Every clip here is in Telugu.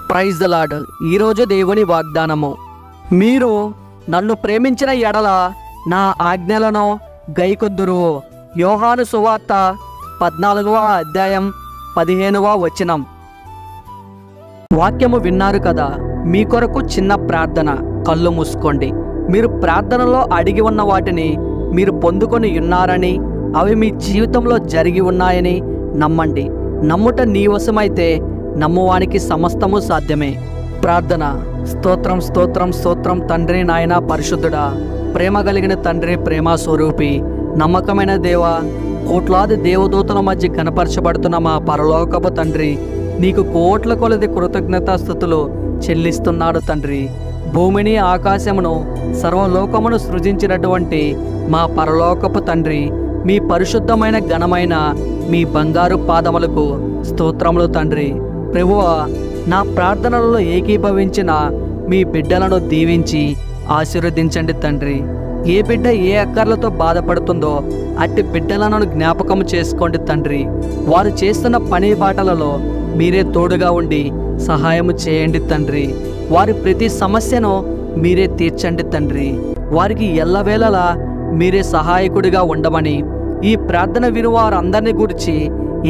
Praise the lord. ఈరోజు దేవుని వాగ్దానము. మీరు నన్ను ప్రేమించిన ఎడల నా ఆజ్ఞలను గైకొద్దురు. యోహాను సువార్త 14వ అధ్యాయం 15వ వచనం. వాక్యము విన్నారు కదా. మీ కొరకు చిన్న ప్రార్థన. కళ్ళు మూసుకోండి. మీరు ప్రార్థనలో అడిగి ఉన్న వాటిని మీరు పొందుకొని ఉన్నారని, అవి మీ జీవితంలో జరిగి ఉన్నాయని నమ్మండి. నమ్ముట నీ వశమైతే నమ్మువానికి సమస్తము సాధ్యమే. ప్రార్థన. స్తోత్రం స్తోత్రం స్తోత్రం తండ్రి, నాయన పరిశుద్ధుడా, ప్రేమ కలిగిన తండ్రి, ప్రేమ స్వరూపి, నమ్మకమైన దేవ, కోట్లాది దేవదూతల మధ్య కనపరచబడుతున్న మా పరలోకపు తండ్రి, నీకు కోట్ల కొలది కృతజ్ఞతాస్తుతులు చెల్లిస్తున్నాడు తండ్రి. భూమిని ఆకాశమును సర్వలోకమును సృజించినటువంటి మా పరలోకపు తండ్రి, మీ పరిశుద్ధమైన ఘనమైన మీ బంగారు పాదములకు స్తోత్రములు తండ్రి. ప్రభువా, నా ప్రార్థనలలో ఏకీభవించిన మీ బిడ్డలను దీవించి ఆశీర్వదించండి తండ్రి. ఏ బిడ్డ ఏ అక్కర్లతో బాధపడుతుందో అట్టి బిడ్డలను జ్ఞాపకం చేసుకోండి తండ్రి. వారు చేస్తున్న పని బాటలలో మీరే తోడుగా ఉండి సహాయము చేయండి తండ్రి. వారి ప్రతి సమస్యను మీరే తీర్చండి తండ్రి. వారికి ఎల్లవేళలా మీరే సహాయకుడిగా ఉండమని ఈ ప్రార్థన విను వారందరినీ గురించి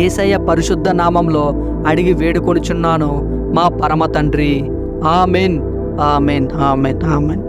యేసయ్య పరిశుద్ధ నామంలో అడిగి వేడుకొనుచున్నాను మా పరమ తండ్రి. Amen, amen, amen, amen.